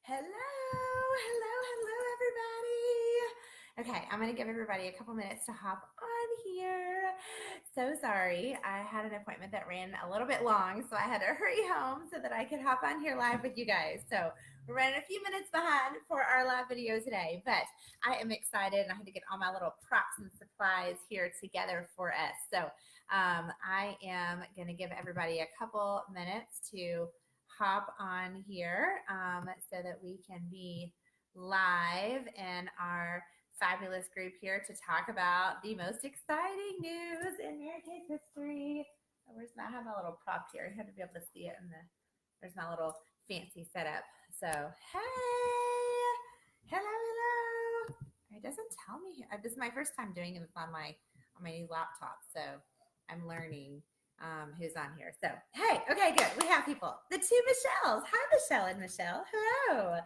Hello, hello, hello, everybody. Okay, I'm going to give everybody a couple minutes to hop on here. So sorry, I had an appointment that ran a little bit long, so I had to hurry home so that I could hop on here live with you guys. So we're running a few minutes behind for our live video today, but I am excited and I had to get all my little props and supplies here together for us. So I am going to give everybody a couple minutes to hop on here so that we can be live in our fabulous group here to talk about the most exciting news in Mary Kay's history. Oh, where's my? I have my little prop here. You have to be able to see it in the. There's my little fancy setup. So hey, hello, hello. It doesn't tell me. This is my first time doing this on my new laptop, so I'm learning who's on here. So, hey, okay, good. We have people. The two Michelles. Hi, Michelle and Michelle. Hello.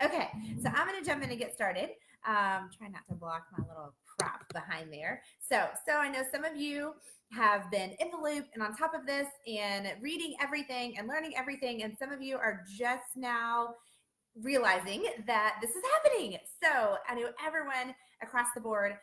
Okay, so I'm going to jump in and get started. Try not to block my little prop behind there. So I know some of you have been in the loop and on top of this and reading everything and learning everything, and some of you are just now realizing that this is happening. So I know everyone across the board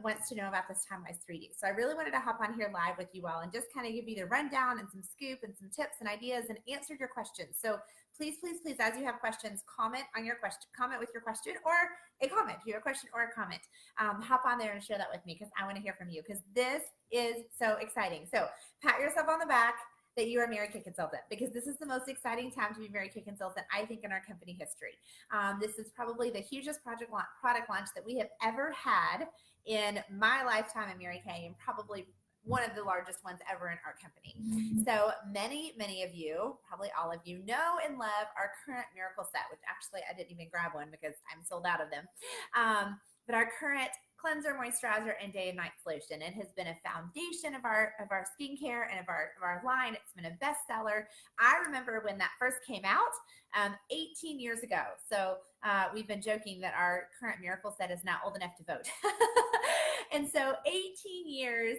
wants to know about this Timewise 3D. So I really wanted to hop on here live with you all and just kind of give you the rundown and some scoop and some tips and ideas and answer your questions. So please, please, please, as you have questions, comment on your question, comment with your question or a comment. If you have a question or a comment, hop on there and share that with me because I want to hear from you because this is so exciting. So pat yourself on the back that you are a Mary Kay consultant because this is the most exciting time to be a Mary Kay consultant, I think, in our company history. This is probably the hugest product launch that we have ever had in my lifetime in Mary Kay, and probably one of the largest ones ever in our company. So many of you, probably all of you, know and love our current miracle set, which actually I didn't even grab one because I'm sold out of them. But our current cleanser, moisturizer, and day and night solution. It has been a foundation of our skincare and of our line. It's been a bestseller. I remember when that first came out 18 years ago. So we've been joking that our current miracle set is now old enough to vote. And so 18 years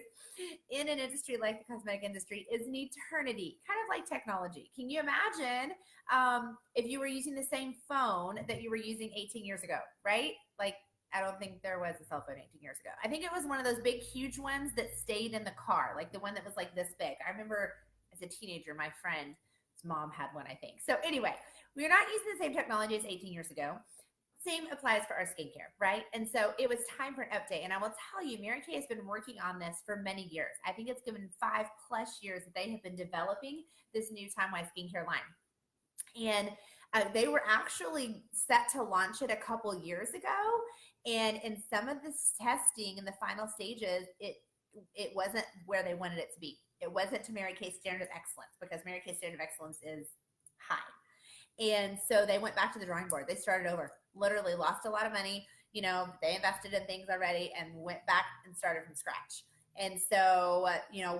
in an industry like the cosmetic industry is an eternity, kind of like technology. Can you imagine if you were using the same phone that you were using 18 years ago, right? Like, I don't think there was a cell phone 18 years ago. I think it was one of those big, huge ones that stayed in the car, like the one that was like this big. I remember as a teenager, my friend's mom had one, I think. So anyway, we're not using the same technology as 18 years ago. Same applies for our skincare, right? And so it was time for an update. And I will tell you, Mary Kay has been working on this for many years. I think it's given 5+ years that they have been developing this new Timewise skincare line. And they were actually set to launch it a couple years ago. And in some of this testing in the final stages, it wasn't where they wanted it to be. It wasn't to Mary Kay's standard of excellence because Mary Kay's standard of excellence is high. And so they went back to the drawing board. They started over, literally lost a lot of money. You know, they invested in things already and went back and started from scratch. And so,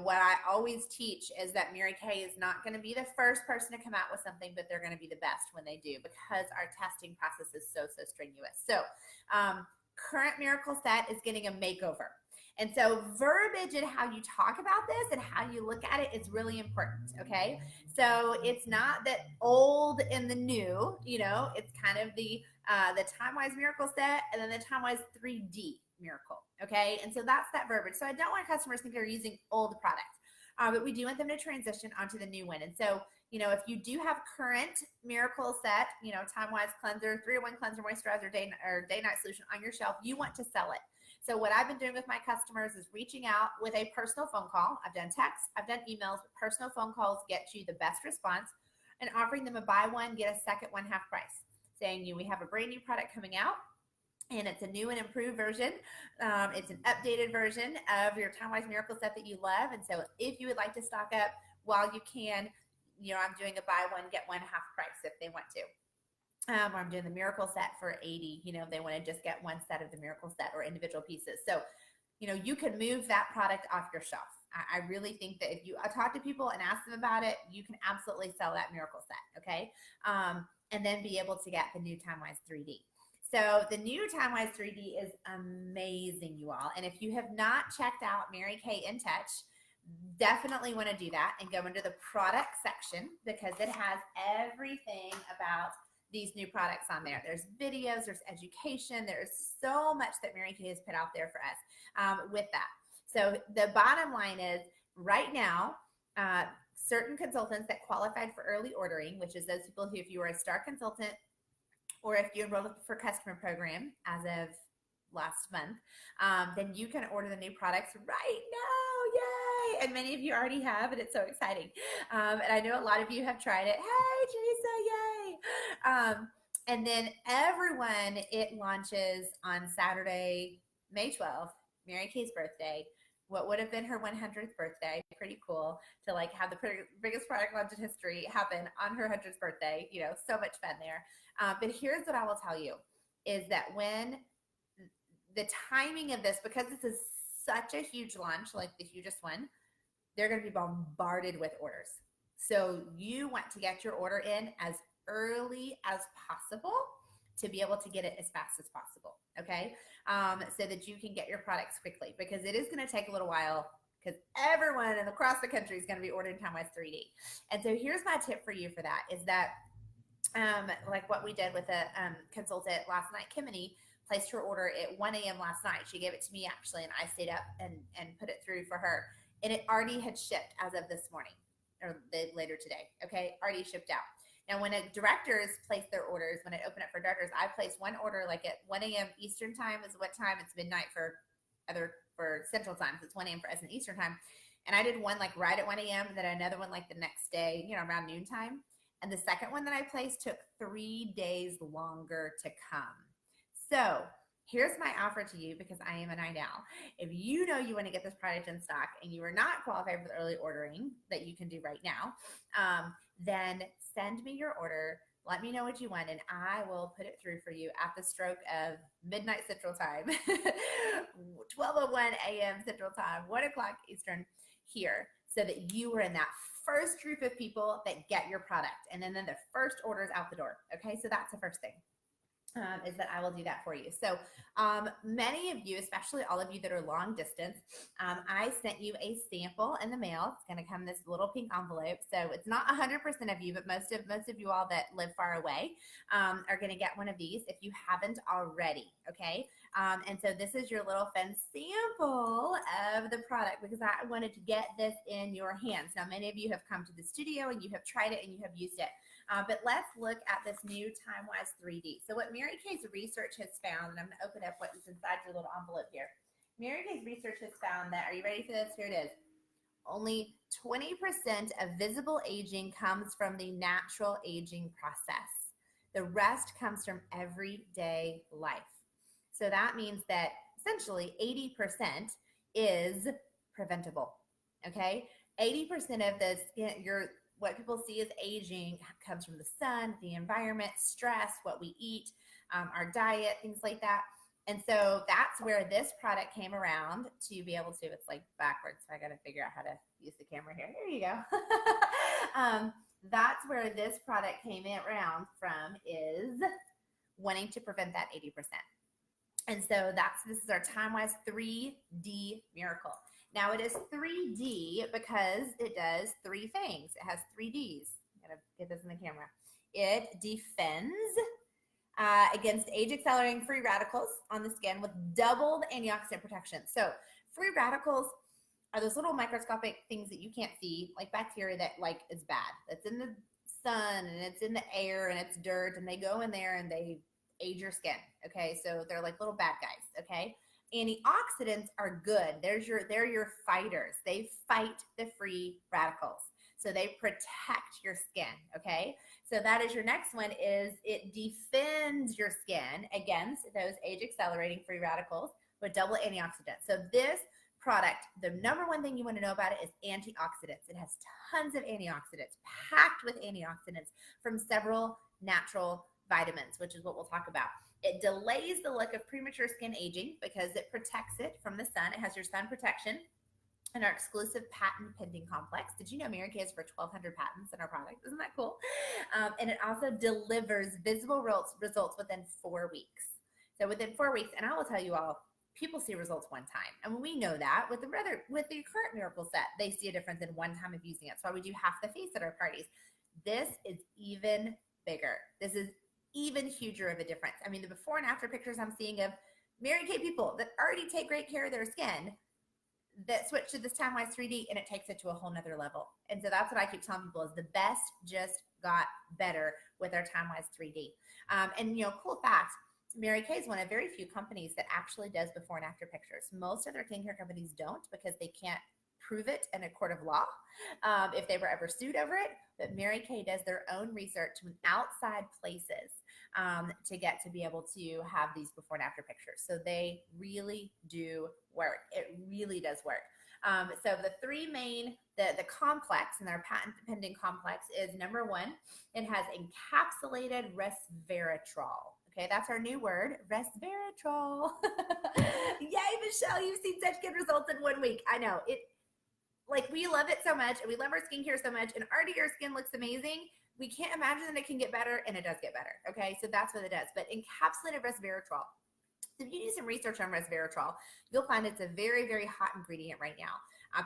what I always teach is that Mary Kay is not going to be the first person to come out with something, but they're going to be the best when they do because our testing process is so strenuous. So, current miracle set is getting a makeover. And so verbiage and how you talk about this and how you look at it is really important, okay? So it's not that old and the new, it's kind of the Timewise miracle set and then the Timewise 3D miracle, okay? And so that's that verbiage. So I don't want customers to think they're using old products, but we do want them to transition onto the new one. And so, if you do have current miracle set, Timewise cleanser, 301 cleanser, moisturizer, day night solution on your shelf, you want to sell it. So what I've been doing with my customers is reaching out with a personal phone call. I've done texts, I've done emails, but personal phone calls get you the best response, and offering them a buy one, get a second one half price, saying we have a brand new product coming out, and it's a new and improved version. It's an updated version of your Timewise miracle set that you love. And so if you would like to stock up while you can, I'm doing a buy one, get one half price if they want to. I'm doing the miracle set for $80, if they want to just get one set of the miracle set or individual pieces. So, you can move that product off your shelf. I really think that if you talk to people and ask them about it, you can absolutely sell that miracle set, okay? And then be able to get the new Timewise 3D. So the new Timewise 3D is amazing, you all. And if you have not checked out Mary Kay In Touch, definitely want to do that and go into the product section because it has everything about these new products on there. There's videos, there's education, there's so much that Mary Kay has put out there for us with that. So the bottom line is right now, certain consultants that qualified for early ordering, which is those people who, if you were a star consultant or if you enrolled for customer program as of last month, then you can order the new products right now. Yay! And many of you already have, and it's so exciting. And I know a lot of you have tried it. Hey, Teresa, yay! And then everyone, it launches on Saturday, May 12th, Mary Kay's birthday. What would have been her 100th birthday. Pretty cool to like have the biggest product launch in history happen on her 100th birthday. You know, so much fun there. But here's what I will tell you is that when the timing of this, because this is such a huge launch, like the hugest one, they're going to be bombarded with orders. So you want to get your order in as early as possible to be able to get it as fast as possible, okay? So that you can get your products quickly, because it is going to take a little while, because everyone across the country is going to be ordering Timewise 3D. And so here's my tip for you for that is that like what we did with a consultant last night, Kimini placed her order at 1 a.m. last night. She gave it to me actually, and I stayed up and put it through for her. And it already had shipped as of this morning or later today, okay? Already shipped out. Now, when directors place their orders, when I open up for directors, I place one order like at 1 a.m. Eastern time is what time? It's midnight for Central time. So it's 1 a.m. for us in Eastern time. And I did one like right at 1 a.m. and then another one like the next day, you know, around noon time. And the second one that I placed took 3 days longer to come. So here's my offer to you, because I am a night owl. If you know you want to get this product in stock and you are not qualified for the early ordering that you can do right now, then send me your order. Let me know what you want, and I will put it through for you at the stroke of midnight Central time, 12:01 a.m. Central time, 1 o'clock Eastern here, so that you are in that first group of people that get your product. And then the first order is out the door. Okay, so that's the first thing. Is that I will do that for you. So many of you, especially all of you that are long distance, I sent you a sample in the mail. It's going to come in this little pink envelope. So it's not 100% of you, but most of you all that live far away are going to get one of these if you haven't already. Okay. And so this is your little fun sample of the product, because I wanted to get this in your hands. Now, many of you have come to the studio and you have tried it and you have used it. But let's look at this new Timewise 3D. So what Mary Kay's research has found, and I'm going to open up what is inside your little envelope here. Mary Kay's research has found that, are you ready for this? Here it is. Only 20% of visible aging comes from the natural aging process. The rest comes from everyday life. So that means that essentially 80% is preventable, okay? 80% of the skin, what people see as aging comes from the sun, the environment, stress, what we eat, our diet, things like that. And so that's where this product came around to be able to, it's like backwards, so I got to figure out how to use the camera here. There you go. That's where this product came around from, is wanting to prevent that 80%. And so this is our Timewise 3D Miracle. Now it is 3D because it does three things. It has 3Ds. I'm going to get this in the camera. It defends against age-accelerating free radicals on the skin with doubled antioxidant protection. So free radicals are those little microscopic things that you can't see, like bacteria that like is bad. That's in the sun and it's in the air and it's dirt, and they go in there and they age your skin. Okay, so they're like little bad guys. Okay. Antioxidants are good. They're your fighters. They fight the free radicals. So they protect your skin, okay? So that is your next one, is it defends your skin against those age-accelerating free radicals with double antioxidants. So this product, the number one thing you want to know about it is antioxidants. It has tons of antioxidants, packed with antioxidants from several natural vitamins, which is what we'll talk about. It delays the look of premature skin aging because it protects it from the sun. It has your sun protection and our exclusive patent pending complex. Did you know Mary Kay has over 1,200 patents in our product? Isn't that cool? And it also delivers visible results within 4 weeks. So within 4 weeks, and I will tell you all, people see results one time. And we know that with the current Miracle set, they see a difference in one time of using it. So we do half the face at our parties. This is even bigger. This is even huger of a difference. I mean, the before and after pictures I'm seeing of Mary Kay people that already take great care of their skin that switch to this Timewise 3D and it takes it to a whole nother level. And so that's what I keep telling people is the best just got better with our Timewise 3D. And cool fact, Mary Kay is one of very few companies that actually does before and after pictures. Most other skincare companies don't because they can't prove it in a court of law if they were ever sued over it. But Mary Kay does their own research with outside places to get to be able to have these before and after pictures. So they really do work. It really does work. So the three main, the complex and our patent pending complex is number one, it has encapsulated resveratrol. Okay, that's our new word, resveratrol. Yay, Michelle, you've seen such good results in 1 week. I know it. Like, we love it so much and we love our skincare so much and already our skin looks amazing. We can't imagine that it can get better, and it does get better. Okay, so that's what it does. But encapsulated resveratrol. So if you do some research on resveratrol, you'll find it's a very, very hot ingredient right now.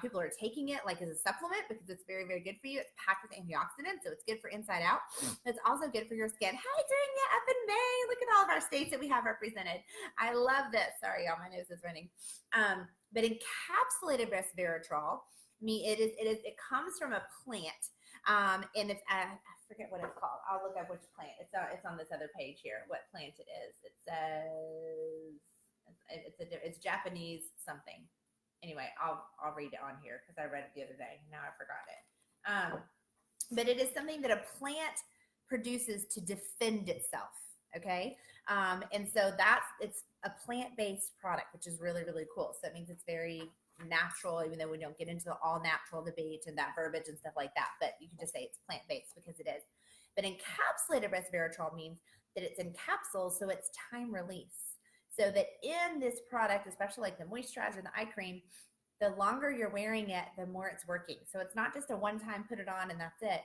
People are taking it like as a supplement because it's very, very good for you. It's packed with antioxidants, so it's good for inside out. It's also good for your skin. Hydrating up in May. Look at all of our states that we have represented. I love this. Sorry, y'all, my nose is running. But encapsulated resveratrol, it comes from a plant, and it's I forget what it's called. I'll look up which plant. It's on this other page here. What plant it is? It says it's Japanese something. Anyway, I'll read it on here because I read it the other day. Now I forgot it. But it is something that a plant produces to defend itself. Okay, and so it's a plant-based product, which is really, really cool. So it means it's very natural, even though we don't get into the all natural debate and that verbiage and stuff like that. But you can just say it's plant-based because it is. But encapsulated resveratrol means that it's in capsules, so it's time release. So that in this product, especially like the moisturizer and the eye cream, the longer you're wearing it, the more it's working. So it's not just a one-time put it on and that's it.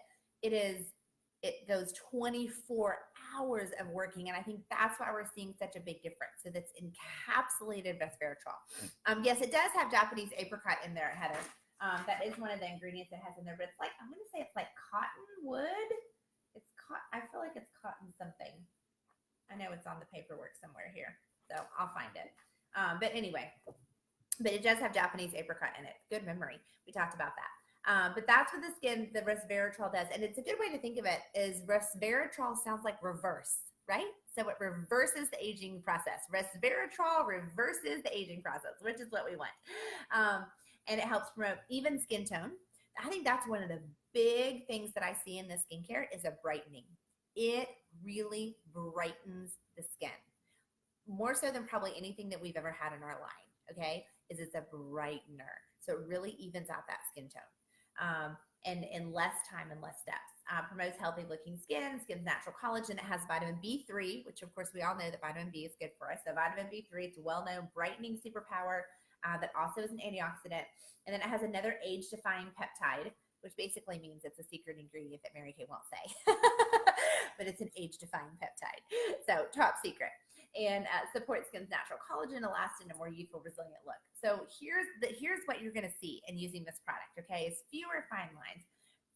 It goes 24 hours of working. And I think that's why we're seeing such a big difference. So that's encapsulated resveratrol. Yes, it does have Japanese apricot in there, Heather. That is one of the ingredients it has in there, but it's like, I'm going to say it's like cotton wood. I feel like it's cotton something. I know it's on the paperwork somewhere here, so I'll find it. But anyway, but it does have Japanese apricot in it. Good memory. We talked about that. But that's what the resveratrol does. And it's a good way to think of it is resveratrol sounds like reverse, right? So it reverses the aging process. Resveratrol reverses the aging process, which is what we want. And it helps promote even skin tone. I think that's one of the big things that I see in this skincare is a brightening. It really brightens the skin. More so than probably anything that we've ever had in our line, okay? It's a brightener. So it really evens out that skin tone. And in less time and less steps. Promotes healthy looking skin's natural collagen. It has vitamin B3, which of course we all know that vitamin B is good for us. So vitamin B3, it's a well-known brightening superpower that also is an antioxidant. And then it has another age-defying peptide, which basically means it's a secret ingredient that Mary Kay won't say. But it's an age-defying peptide. So top secret. And supports skin's natural collagen, elastin, and more youthful, resilient look. So here's what you're going to see in using this product, okay, is fewer fine lines,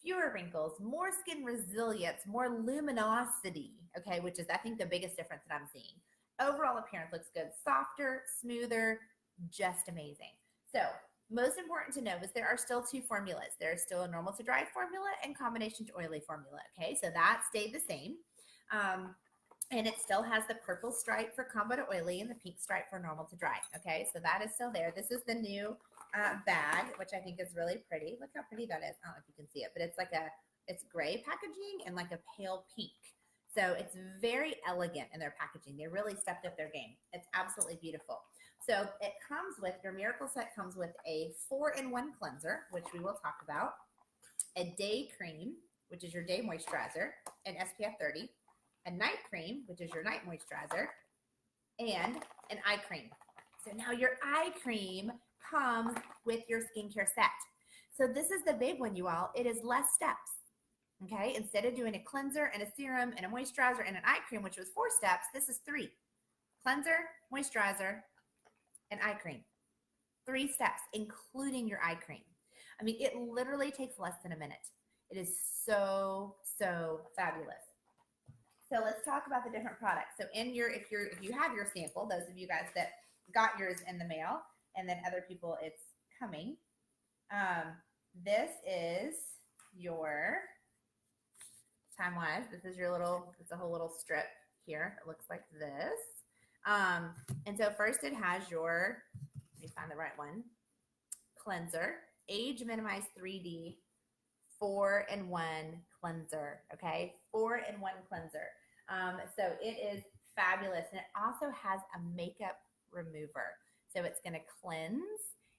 fewer wrinkles, more skin resilience, more luminosity, okay, which is, I think, the biggest difference that I'm seeing. Overall appearance looks good, softer, smoother, just amazing. So most important to know is there are still two formulas. There's still a normal to dry formula and combination to oily formula, okay, so that stayed the same. And it still has the purple stripe for combo to oily and the pink stripe for normal to dry. Okay, so that is still there. This is the new bag, which I think is really pretty. Look how pretty that is. I don't know if you can see it, but it's gray packaging and like a pale pink. So it's very elegant in their packaging. They really stepped up their game. It's absolutely beautiful. So it comes with, your Miracle Set comes with a 4-in-1 cleanser, which we will talk about, a day cream, which is your day moisturizer, and SPF 30, a night cream, which is your night moisturizer, and an eye cream. So now your eye cream comes with your skincare set. So this is the big one, you all. It is less steps, okay? Instead of doing a cleanser and a serum and a moisturizer and an eye cream, which was 4 steps, this is 3. Cleanser, moisturizer, and eye cream. 3 steps, including your eye cream. I mean, it literally takes less than a minute. It is so, so fabulous. So let's talk about the different products. So if you have your sample, those of you guys that got yours in the mail, and then other people it's coming. This is your Timewise. This is your little, it's a whole little strip here. It looks like this. And so first it has your, let me find the right one, cleanser, age minimized 3D 4-in-1 cleanser. Okay, 4-in-1 cleanser. So it is fabulous, and it also has a makeup remover. So it's going to cleanse,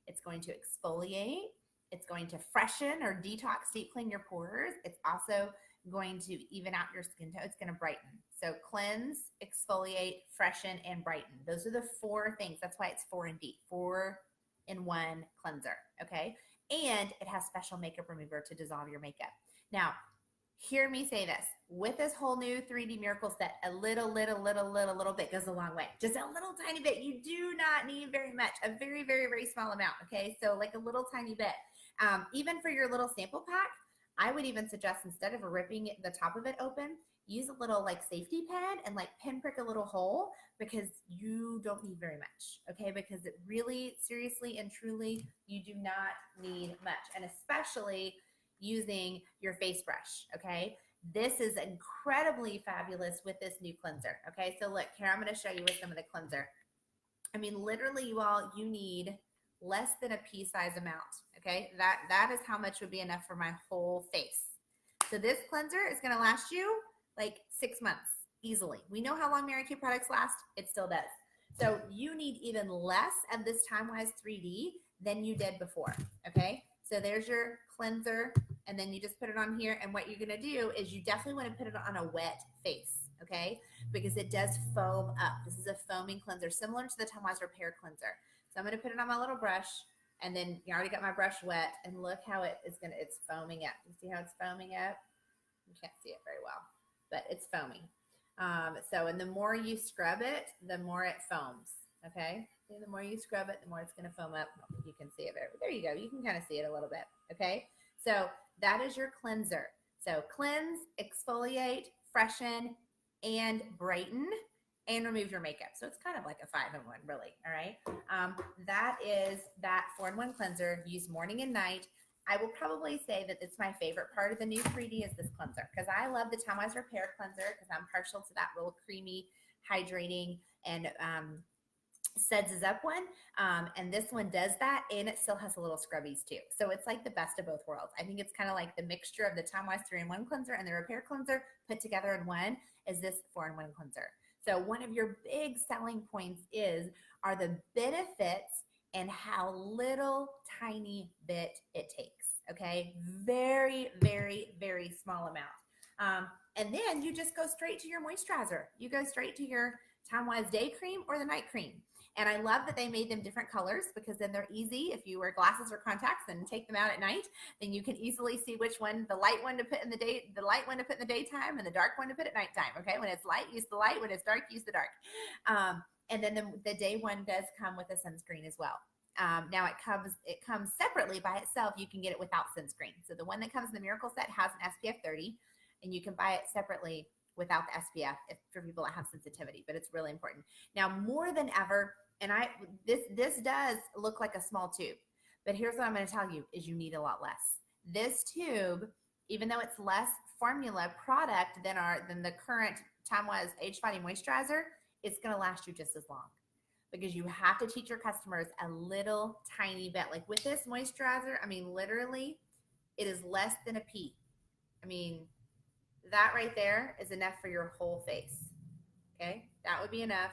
it's going to exfoliate, it's going to freshen or detox, deep clean your pores. It's also going to even out your skin tone. It's going to brighten. So cleanse, exfoliate, freshen, and brighten. Those are the 4 things. That's why it's 4-in-D, 4-in-1 cleanser. Okay. And it has special makeup remover to dissolve your makeup. Now, hear me say this. With this whole new 3D Miracle set, a little bit goes a long way. Just a little tiny bit. You do not need very much. A very, very, very small amount. Okay. So like a little tiny bit. Even for your little sample pack, I would even suggest, instead of ripping the top of it open, use a little like safety pin and like pinprick a little hole, because you don't need very much. Okay. Because it really, seriously and truly, you do not need much. And especially using your face brush. Okay. This is incredibly fabulous with this new cleanser. Okay. So look here, I'm going to show you with some of the cleanser. I mean, literally, you all, you need less than a pea size amount. Okay. That is how much would be enough for my whole face. So this cleanser is going to last you like 6 months easily. We know how long Mary Kay products last. It still does. So you need even less of this Timewise 3D than you did before. Okay. So there's your cleanser, and then you just put it on here. And what you're going to do is you definitely want to put it on a wet face. Okay. Because it does foam up. This is a foaming cleanser, similar to the Timewise Repair Cleanser. So I'm going to put it on my little brush, and then you already got my brush wet, and look how it's foaming up. You see how it's foaming up? You can't see it very well, but it's foaming. And the more you scrub it, the more it foams. Okay. And the more you scrub it, the more it's going to foam up. I don't think you can see it very, there you go. You can kind of see it a little bit. Okay. So that is your cleanser. So cleanse, exfoliate, freshen, and brighten, and remove your makeup. So it's kind of like a 5-in-1, really. All right. That is that 4-in-1 cleanser, used morning and night. I will probably say that it's my favorite part of the new 3D is this cleanser, because I love the Timewise Repair Cleanser because I'm partial to that real creamy, hydrating, and suds up one. And this one does that, and it still has a little scrubbies too. So it's like the best of both worlds. I think it's kind of like the mixture of the Timewise 3-in-1 cleanser and the Repair Cleanser put together in one is this 4-in-1 cleanser. So one of your big selling points are the benefits and how little tiny bit it takes. Okay. Very, very, very small amount. And then you just go straight to your moisturizer. You go straight to your Timewise day cream or the night cream. And I love that they made them different colors, because then they're easy. If you wear glasses or contacts and take them out at night, then you can easily see which one, the light one to put in the light one to put in the daytime, and the dark one to put at nighttime. Okay. When it's light, use the light. When it's dark, use the dark. And then the day one does come with a sunscreen as well. Now it comes separately by itself. You can get it without sunscreen. So the one that comes in the Miracle set has an SPF 30, and you can buy it separately without the SPF for people that have sensitivity, but it's really important. Now, more than ever, and this does look like a small tube, but here's what I'm going to tell you is you need a lot less. This tube, even though it's less formula product than the current Timewise Age Fighting Moisturizer, it's going to last you just as long, because you have to teach your customers a little tiny bit. Like with this moisturizer, I mean, literally, it is less than a pea. I mean, that right there is enough for your whole face. Okay, that would be enough.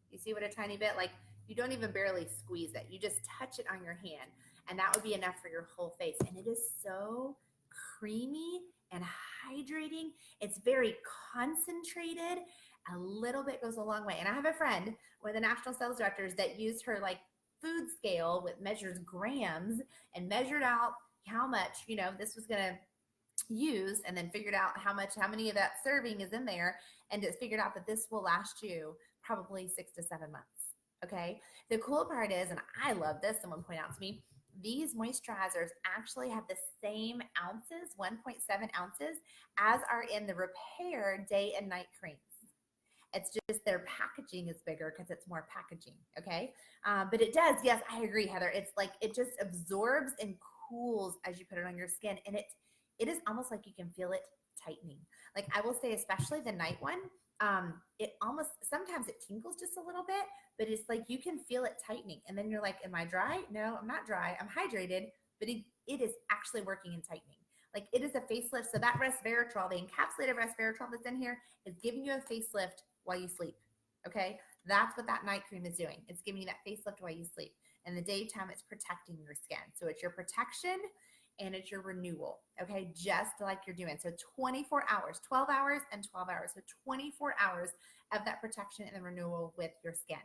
You see what a tiny bit, like you don't even barely squeeze it. You just touch it on your hand, and that would be enough for your whole face. And it is so creamy and hydrating. It's very concentrated. A little bit goes a long way. And I have a friend, one of the national sales directors, that used her like food scale with measures grams and measured out how much, this was going to use, and then figured out how many of that serving is in there, and just figured out that this will last you probably 6 to 7 months. Okay. The cool part is, and I love this, someone pointed out to me, these moisturizers actually have the same ounces, 1.7 ounces, as are in the Repair day and night creams. It's just their packaging is bigger because it's more packaging. Okay. But it does. Yes, I agree, Heather. It's like it just absorbs and cools as you put it on your skin. And it is almost like you can feel it tightening. Like I will say, especially the night one, it almost sometimes it tingles just a little bit, but it's like you can feel it tightening. And then you're like, am I dry? No, I'm not dry. I'm hydrated, but it is actually working and tightening. Like it is a facelift. So that resveratrol, the encapsulated resveratrol that's in here, is giving you a facelift while you sleep. Okay. That's what that night cream is doing. It's giving you that facelift while you sleep. In the daytime, it's protecting your skin. So it's your protection and it's your renewal. Okay. Just like you're doing. So 24 hours, 12 hours and 12 hours. So 24 hours of that protection and the renewal with your skin.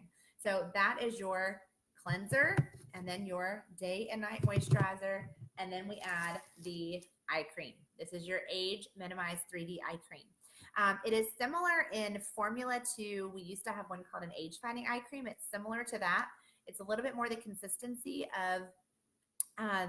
So that is your cleanser and then your day and night moisturizer. And then we add the eye cream. This is your age minimized 3D eye cream. It is similar in formula to, we used to have one called an age finding eye cream. It's similar to that. It's a little bit more the consistency of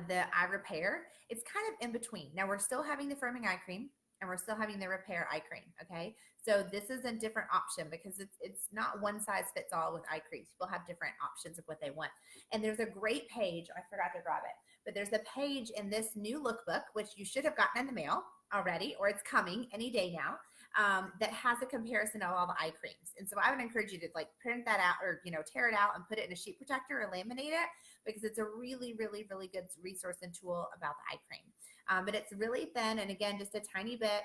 the eye repair. It's kind of in between. Now we're still having the firming eye cream and we're still having the repair eye cream. Okay. So this is a different option because it's not one size fits all with eye creams. People have different options of what they want. And there's a great page. I forgot to grab it, but there's a page in this new lookbook, which you should have gotten in the mail already, or it's coming any day now. That has a comparison of all the eye creams. And so I would encourage you to like print that out or, tear it out and put it in a sheet protector or laminate it because it's a really, really, really good resource and tool about the eye cream. But it's really thin. And again, just a tiny bit.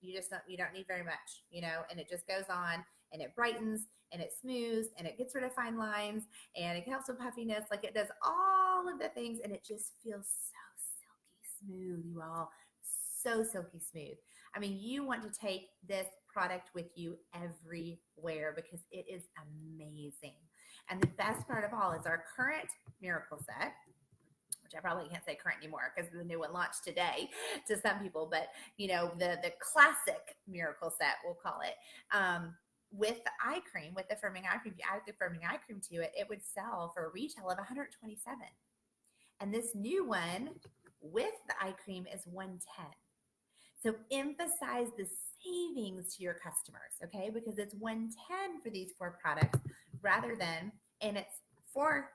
You don't need very much, and it just goes on and it brightens and it smooths and it gets rid of fine lines and it helps with puffiness. Like it does all of the things and it just feels so silky smooth, you all. So silky smooth. I mean, you want to take this product with you everywhere because it is amazing. And the best part of all is our current miracle set, which I probably can't say current anymore because the new one launched today to some people, but the classic miracle set, we'll call it, with the eye cream, with the firming eye cream, if you added the firming eye cream to it, it would sell for a retail of $127. And this new one with the eye cream is $110. So emphasize the savings to your customers, okay? Because it's $110 for these 4 products rather than, and it's 4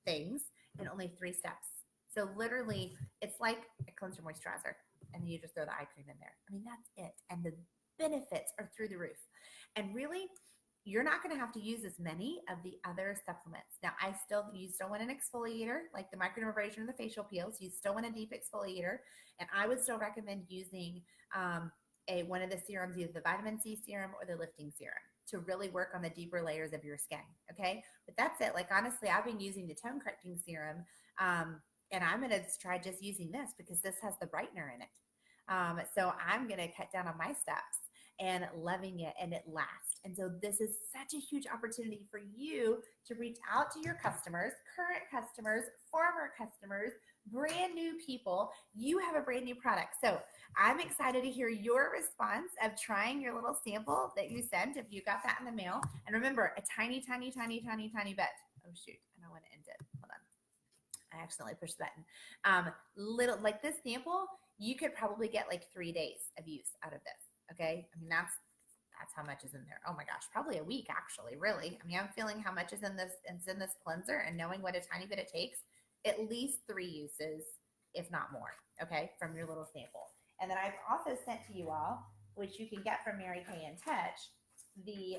things and only 3 steps. So literally, it's like a cleanser moisturizer, and then you just throw the eye cream in there. I mean, that's it. And the benefits are through the roof. And really, you're not going to have to use as many of the other supplements. Now, you still want an exfoliator, like the microdermabrasion or the facial peels. You still want a deep exfoliator. And I would still recommend using one of the serums, either the vitamin C serum or the lifting serum, to really work on the deeper layers of your skin. Okay. But that's it. Like, honestly, I've been using the tone correcting serum. And I'm going to try just using this because this has the brightener in it. So I'm going to cut down on my steps and loving it, and it lasts. And so this is such a huge opportunity for you to reach out to your customers, current customers, former customers, brand new people. You have a brand new product. So I'm excited to hear your response of trying your little sample that you sent if you got that in the mail. And remember, a tiny, tiny, tiny, tiny, tiny bit. Oh, shoot. I don't want to end it. Hold on. I accidentally pushed the button. Little, like this sample, you could probably get like 3 days of use out of this. Okay. I mean, that's how much is in there. Oh my gosh, probably a week actually, really. I mean, I'm feeling how much is in this cleanser and knowing what a tiny bit it takes, at least 3 uses, if not more. Okay. From your little sample. And then I've also sent to you all, which you can get from Mary Kay in Touch, the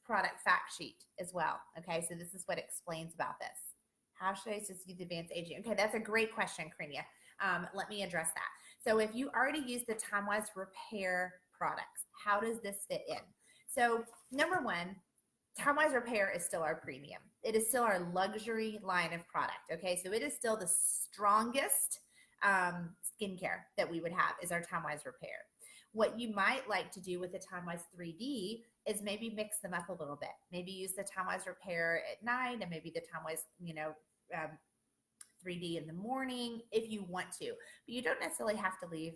product fact sheet as well. Okay. So this is what explains about this. How should I just use advanced aging? Okay. That's a great question, Karina. Let me address that. So if you already use the Timewise Repair products, how does this fit in? So number one, Timewise Repair is still our premium. It is still our luxury line of product. Okay, so it is still the strongest skincare that we would have is our Timewise Repair. What you might like to do with the Timewise 3D is maybe mix them up a little bit. Maybe use the Timewise Repair at night and maybe the Timewise, 3D in the morning if you want to, but you don't necessarily have to leave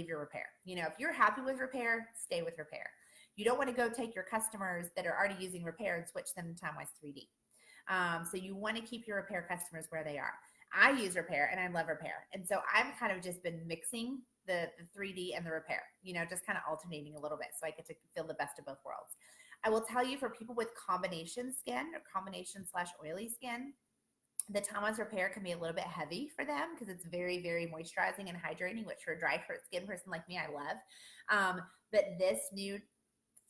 your repair. If you're happy with repair, stay with repair. You don't want to go take your customers that are already using repair and switch them to Timewise 3D. So you want to keep your repair customers where they are. I use repair and I love repair. And so I've kind of just been mixing the 3D and the repair, just kind of alternating a little bit so I get to feel the best of both worlds. I will tell you, for people with combination skin or combination / oily skin, the Timewise repair can be a little bit heavy for them because it's very, very moisturizing and hydrating, which for a dry skin person like me, I love. But this new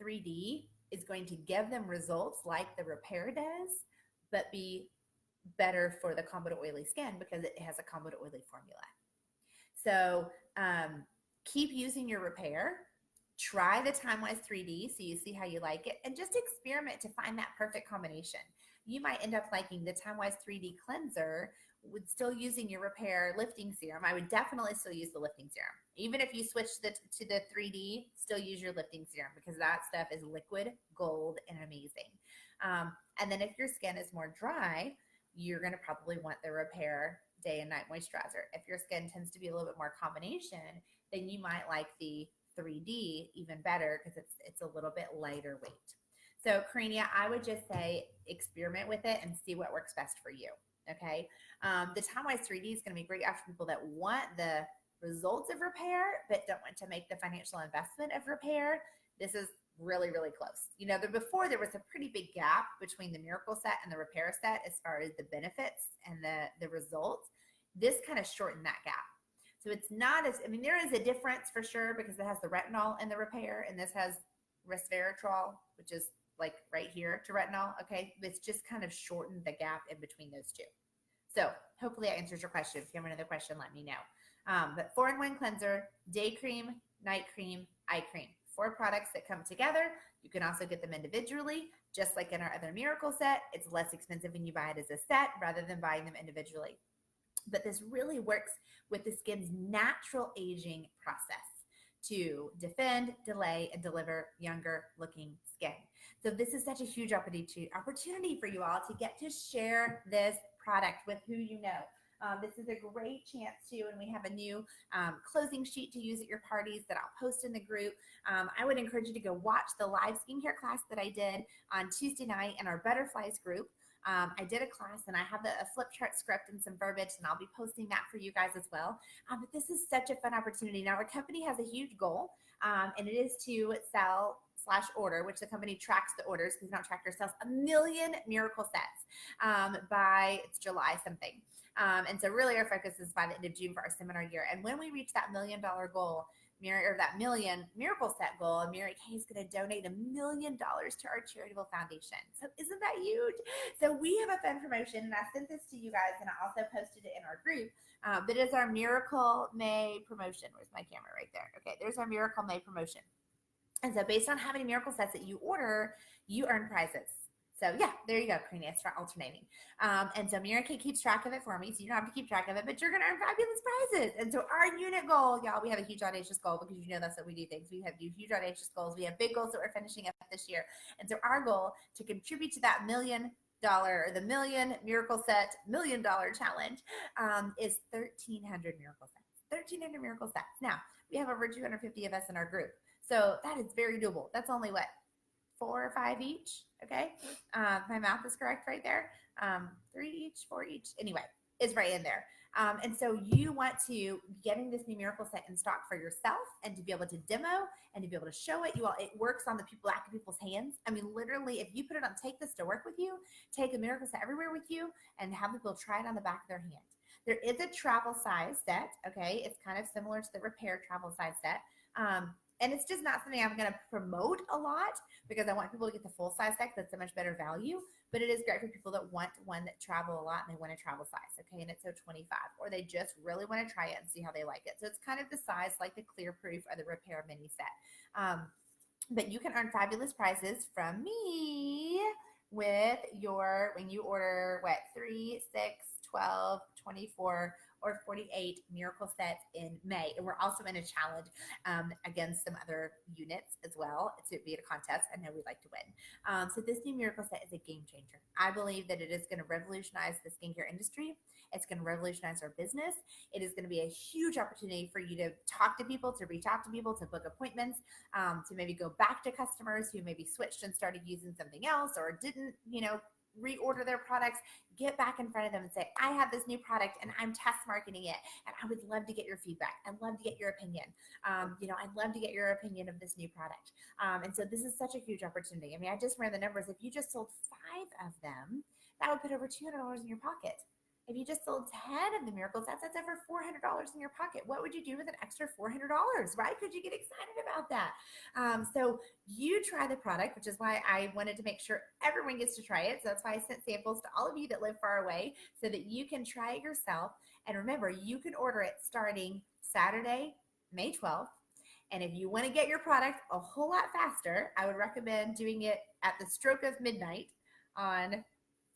3D is going to give them results like the repair does, but be better for the combo to oily skin because it has a combo to oily formula. So keep using your repair. Try the Timewise 3D so you see how you like it, and just experiment to find that perfect combination. You might end up liking the Timewise 3D cleanser with still using your repair lifting serum. I would definitely still use the lifting serum. Even if you switch to the 3D, still use your lifting serum because that stuff is liquid gold and amazing. And then if your skin is more dry, you're going to probably want the repair day and night moisturizer. If your skin tends to be a little bit more combination, then you might like the 3D even better because it's a little bit lighter weight. So Karina, I would just say experiment with it and see what works best for you. Okay. The Timewise 3D is going to be great after people that want the results of repair but don't want to make the financial investment of repair. This is really, really close. Before there was a pretty big gap between the Miracle Set and the repair set as far as the benefits and the results. This kind of shortened that gap. So it's not there is a difference for sure because it has the retinol in the repair, and this has resveratrol, which is like right here to retinol. Okay. It's just kind of shortened the gap in between those two. So hopefully that answers your question. If you have another question, let me know. But 4-in-1 cleanser, day cream, night cream, eye cream. 4 products that come together. You can also get them individually, just like in our other Miracle Set. It's less expensive when you buy it as a set rather than buying them individually. But this really works with the skin's natural aging process to defend, delay, and deliver younger looking skin. So this is such a huge opportunity for you all to get to share this product with who you know. This is a great chance to, and we have a new closing sheet to use at your parties that I'll post in the group. I would encourage you to go watch the live skincare class that I did on Tuesday night in our Butterflies group. I did a class and I have a flip chart script and some verbiage, and I'll be posting that for you guys as well. But this is such a fun opportunity. Now, our company has a huge goal, and it is to sell / order, which the company tracks the orders because we don't track ourselves, 1 million Miracle Sets by it's July something. And so really our focus is by the end of June for our seminar year. And when we reach that $1 million goal, that million Miracle Set goal, Mary Kay is going to donate $1 million to our charitable foundation. So isn't that huge? So we have a fun promotion, and I sent this to you guys, and I also posted it in our group. But it's our Miracle May promotion. Where's my camera? Right there. Okay, there's our Miracle May promotion. And so based on how many Miracle Sets that you order, you earn prizes. So yeah, there you go, Karina. It's for alternating. And so Mary Kay keeps track of it for me, so you don't have to keep track of it, but you're going to earn fabulous prizes. And so our unit goal, y'all, we have a huge audacious goal because that's what we do things. We have huge audacious goals. We have big goals that we're finishing up this year. And so our goal to contribute to that $1 million or the million Miracle Set $1 million challenge is 1,300 Miracle Sets. 1,300 Miracle Sets. Now, we have over 250 of us in our group. So that is very doable. That's only what? 4 or 5 each. Okay. My math is correct right there. 3 each, 4 each. Anyway, is right in there. And so you want to getting this new Miracle Set in stock for yourself and to be able to demo and to be able to show it. It works on the back of people's hands. I mean, literally, if you put it on, take this to work with you, take a Miracle Set everywhere with you, and have people try it on the back of their hand. There is a travel size set. Okay. It's kind of similar to the repair travel size set. And it's just not something I'm going to promote a lot because I want people to get the full size set. That's a much better value, but it is great for people that want one that travel a lot and they want a travel size. Okay. And it's so 25, or they just really want to try it and see how they like it. So it's kind of the size like the Clear Proof or the Repair Mini Set. But you can earn fabulous prizes from me with when you order 3, 6, 12, 24, or 48 Miracle Sets in May. And we're also in a challenge against some other units as well to be at a contest. I know we'd like to win. So this new Miracle Set is a game changer. I believe that it is going to revolutionize the skincare industry. It's going to revolutionize our business. It is going to be a huge opportunity for you to talk to people, to reach out to people, to book appointments, to maybe go back to customers who maybe switched and started using something else or didn't, reorder their products, get back in front of them and say, I have this new product and I'm test marketing it. And I would love to get your feedback. I'd love to get your opinion. I'd love to get your opinion of this new product. And so this is such a huge opportunity. I mean, I just ran the numbers. If you just sold 5 of them, that would put over $200 in your pocket. If you just sold 10 of the miracles, that's over $400 in your pocket. What would you do with an extra $400, right? Could you get excited about that? So you try the product, which is why I wanted to make sure everyone gets to try it. So that's why I sent samples to all of you that live far away so that you can try it yourself. And remember, you can order it starting Saturday, May 12th. And if you want to get your product a whole lot faster, I would recommend doing it at the stroke of midnight on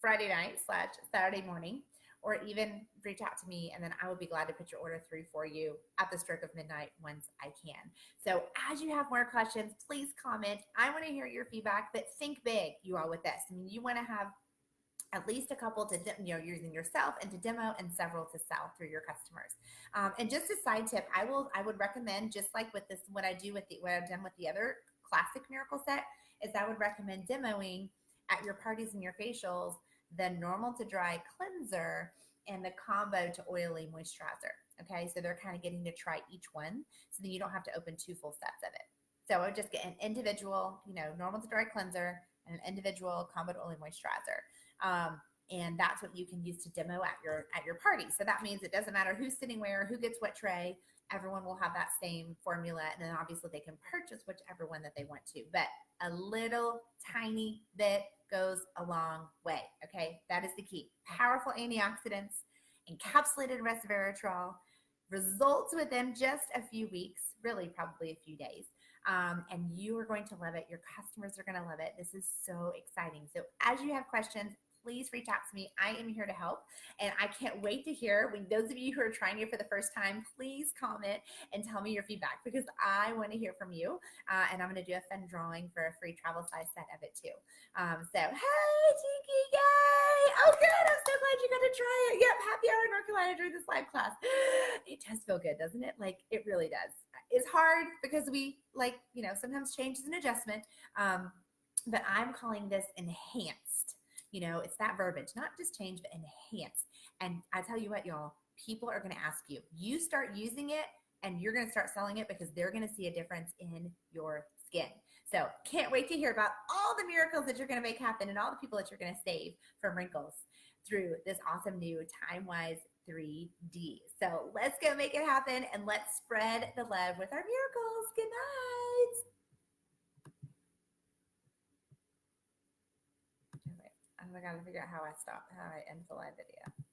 Friday night / Saturday morning, or even reach out to me and then I will be glad to put your order through for you at the stroke of midnight once I can. So as you have more questions, please comment. I want to hear your feedback, but think big, you all, with this. I mean, you want to have at least a couple to, using yourself and to demo, and several to sell through your customers. And just a side tip, I would recommend, just like with this, what I've done with the other classic miracle set, is I would recommend demoing at your parties and your facials the normal to dry cleanser and the combo to oily moisturizer. Okay, so they're kind of getting to try each one, so then you don't have to open 2 full sets of it. So I would just get an individual, normal to dry cleanser and an individual combo to oily moisturizer. And that's what you can use to demo at your party. So that means it doesn't matter who's sitting where, who gets what tray. Everyone will have that same formula, and then obviously they can purchase whichever one that they want to. But a little tiny bit goes a long way. Okay, that is the key. Powerful antioxidants, encapsulated resveratrol, results within just a few weeks, really probably a few days. And you are going to love it. Your customers are going to love it. This is so exciting. So as you have questions, please reach out to me. I am here to help. And I can't wait to hear, when those of you who are trying it for the first time, please comment and tell me your feedback, because I want to hear from you. And I'm going to do a fun drawing for a free travel size set of it too. So, hey, Tiki, yay! Oh, good. I'm so glad you got to try it. Yep, happy hour in North Carolina during this live class. It does feel good, doesn't it? Like, it really does. It's hard because we, sometimes change is an adjustment. But I'm calling this enhanced. It's that verbiage, not just change, but enhance. And I tell you what, y'all, people are going to ask you. You start using it and you're going to start selling it because they're going to see a difference in your skin. So can't wait to hear about all the miracles that you're going to make happen and all the people that you're going to save from wrinkles through this awesome new Timewise 3D. So let's go make it happen, and let's spread the love with our miracles. Good night. I got to figure out how I end the live video.